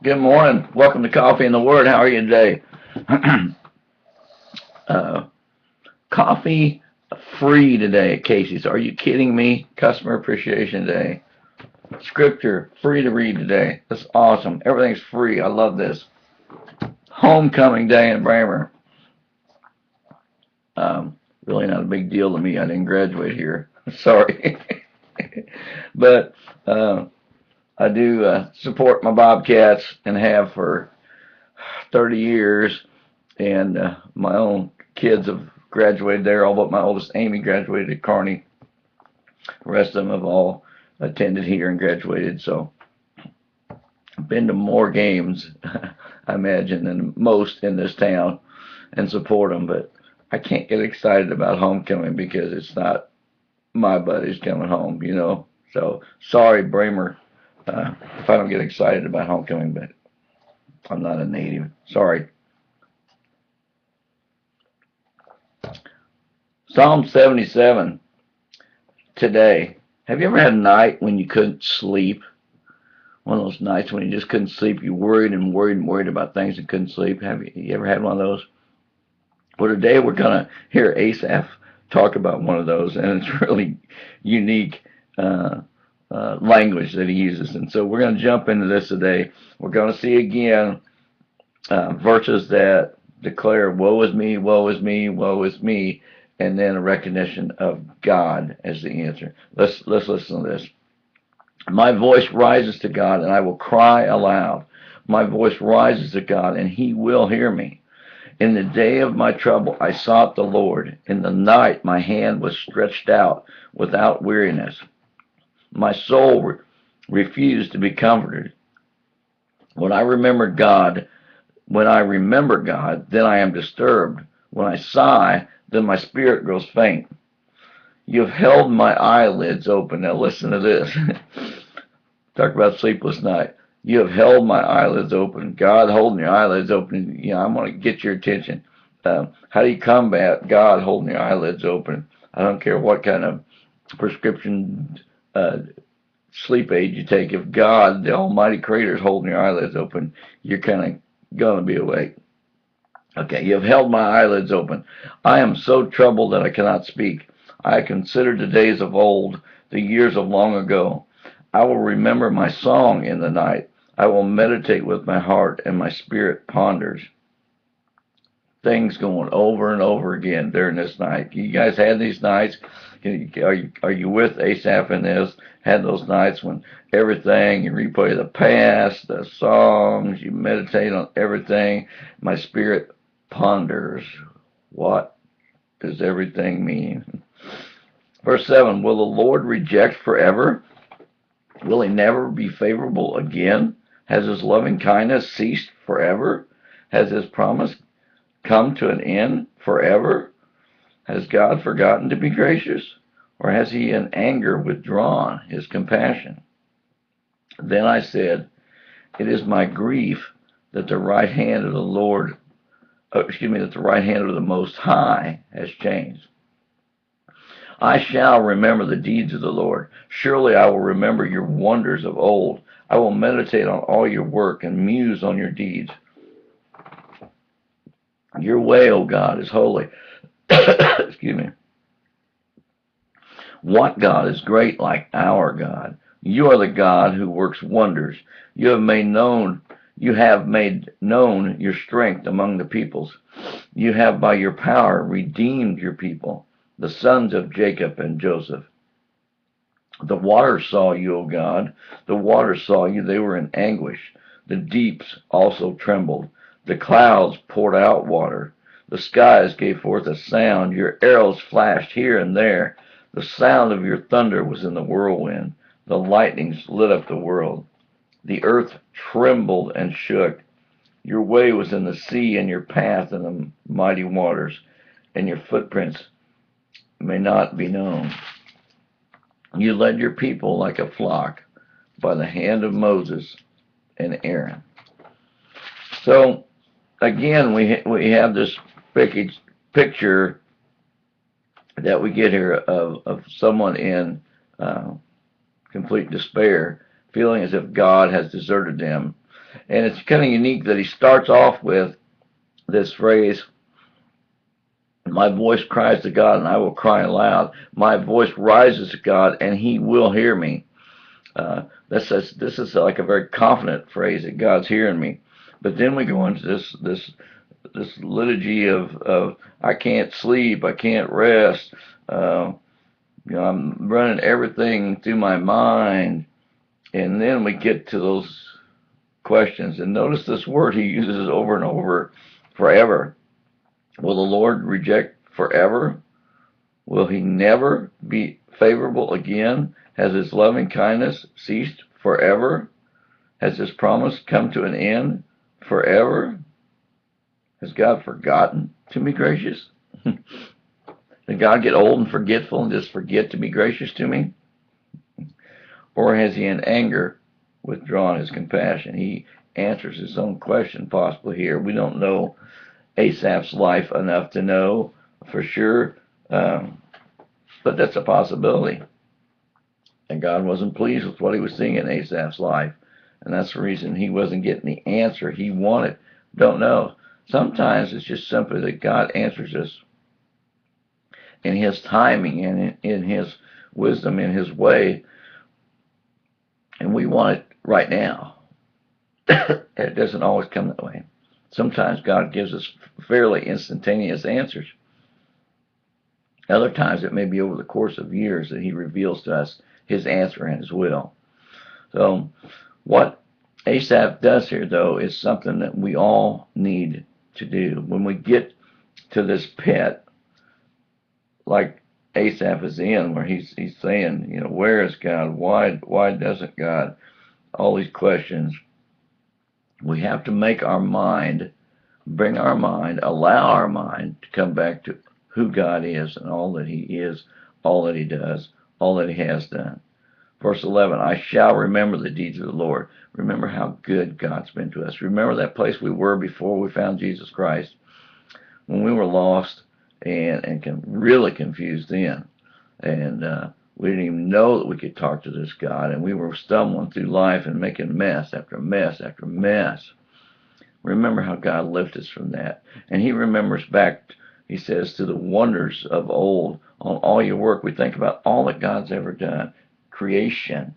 Good morning. Welcome to Coffee and the Word. How are you today? uh, Coffee free today at Casey's. Are you kidding me? Customer Appreciation Day. Scripture free to read today. That's awesome. Everything's free. I love this. Homecoming Day in Bramer. Really not a big deal to me. I didn't graduate here. Sorry. But I do support my Bobcats and have for 30 years. And my own kids have graduated there, all but my oldest Amy graduated at Kearney. The rest of them have all attended here and graduated. So I've been to more games, I imagine, than most in this town and support them. But I can't get excited about homecoming because it's not my buddies coming home. So sorry, Bramer, if I don't get excited about homecoming, but I'm not a native. Sorry. Psalm 77 today. Have you ever had a night when you couldn't sleep? One of those nights when you just couldn't sleep. You worried and worried and worried about things and couldn't sleep. Have you ever had one of those? Well, today we're going to hear Asaph talk about one of those, and it's really unique language that he uses. And so we're going to jump into this today. We're going to see again verses that declare, woe is me, woe is me, woe is me, and then a recognition of God as the answer. Let's listen to this. My voice rises to God, and I will cry aloud. My voice rises to God, and he will hear me. In the day of my trouble, I sought the Lord. In the night, my hand was stretched out without weariness. My soul refused to be comforted. When I remember God, then I am disturbed. When I sigh, then my spirit grows faint. You have held my eyelids open. Now listen to this. Talk about sleepless night. You have held my eyelids open. God holding your eyelids open. I'm going to get your attention. How do you combat God holding your eyelids open? I don't care what kind of prescription sleep aid you take. If God, the Almighty Creator, is holding your eyelids open, you're kind of going to be awake. Okay, you have held my eyelids open. I am so troubled that I cannot speak. I consider the days of old, the years of long ago. I will remember my song in the night. I will meditate with my heart, and my spirit ponders. Things going over and over again during this night. You guys had these nights? Are you with Asaph in this? Had those nights when everything, you replay the past, the songs, you meditate on everything. My spirit ponders. What does everything mean? Verse 7, will the Lord reject forever? Will he never be favorable again? Has his loving kindness ceased forever? Has his promise come to an end forever? Has God forgotten to be gracious? Or has he in anger withdrawn his compassion? Then I said, it is my grief that the right hand of the Lord, that the right hand of the Most High has changed. I shall remember the deeds of the Lord. Surely I will remember your wonders of old. I will meditate on all your work and muse on your deeds. Your way, O God, is holy. Excuse me. What God is great like our God? You are the God who works wonders. You have made known your strength among the peoples. You have by your power redeemed your people, the sons of Jacob and Joseph. The waters saw you, O God. The waters saw you. They were in anguish. The deeps also trembled. The clouds poured out water. The skies gave forth a sound. Your arrows flashed here and there. The sound of your thunder was in the whirlwind. The lightnings lit up the world. The earth trembled and shook. Your way was in the sea, and your path in the mighty waters, and your footprints may not be known. You led your people like a flock by the hand of Moses and Aaron. So, again, we have this picture that we get here of someone in complete despair, feeling as if God has deserted them. And it's kind of unique that he starts off with this phrase, my voice cries to God and I will cry aloud. My voice rises to God and he will hear me. This is like a very confident phrase that God's hearing me. But then we go into this liturgy of I can't sleep, I can't rest. I'm running everything through my mind, and then we get to those questions. And notice this word he uses over and over: forever. Will the Lord reject forever? Will he never be favorable again? Has his loving kindness ceased forever? Has his promise come to an end forever? Has God forgotten to be gracious? Did God get old and forgetful and just forget to be gracious to me? Or has he in anger withdrawn his compassion? He answers his own question possibly here. We don't know Asaph's life enough to know for sure, but that's a possibility. And God wasn't pleased with what he was seeing in Asaph's life. And that's the reason he wasn't getting the answer he wanted. Don't know. Sometimes it's just simply that God answers us in his timing and in his wisdom, in his way, and we want it right now. It doesn't always come that way. Sometimes God gives us fairly instantaneous answers. Other times it may be over the course of years that he reveals to us his answer and his will. So what Asaph does here, though, is something that we all need to do. When we get to this pit, like Asaph is in, where he's saying, where is God? Why doesn't God? All these questions. We have to make our mind, bring our mind, allow our mind to come back to who God is and all that he is, all that he does, all that he has done. Verse 11, I shall remember the deeds of the Lord. Remember how good God's been to us. Remember that place we were before we found Jesus Christ, when we were lost and really confused then. And we didn't even know that we could talk to this God, and we were stumbling through life and making mess after mess after mess. Remember how God lifted us from that. And he remembers back, he says, to the wonders of old. On all your work, we think about all that God's ever done. Creation.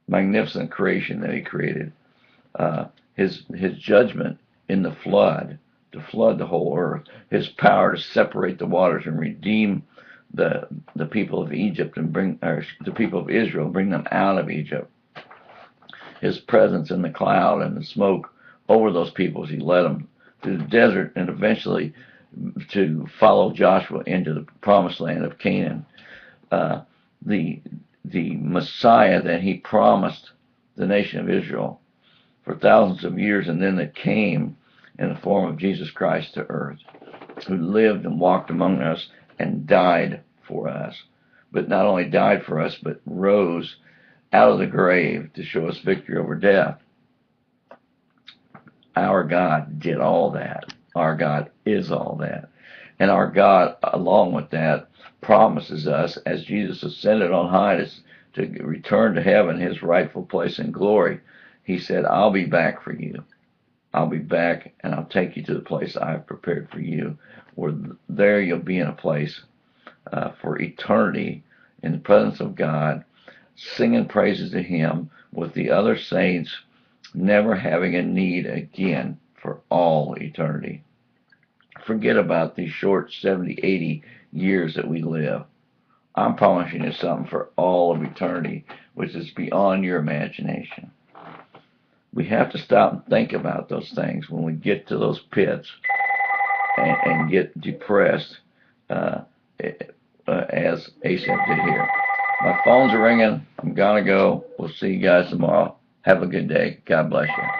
Magnificent creation that he created. His judgment in the flood, to flood the whole earth. His power to separate the waters and redeem the people of Egypt and the people of Israel, bring them out of Egypt. His presence in the cloud and the smoke over those people as he led them through the desert and eventually to follow Joshua into the promised land of Canaan. The Messiah that he promised the nation of Israel for thousands of years, and then that came in the form of Jesus Christ to earth, who lived and walked among us and died for us. But not only died for us, but rose out of the grave to show us victory over death. Our God did all that. Our God is all that. And our God, along with that, promises us, as Jesus ascended on high to return to heaven, his rightful place in glory, he said, I'll be back for you. I'll be back and I'll take you to the place I've prepared for you, where there you'll be in a place for eternity in the presence of God, singing praises to him with the other saints, never having a need again for all eternity. Forget about these short 70, 80 years that we live. I'm promising you something for all of eternity, which is beyond your imagination. We have to stop and think about those things when we get to those pits and get depressed, as Asaph did here. My phones are ringing. I'm going to go. We'll see you guys tomorrow. Have a good day. God bless you.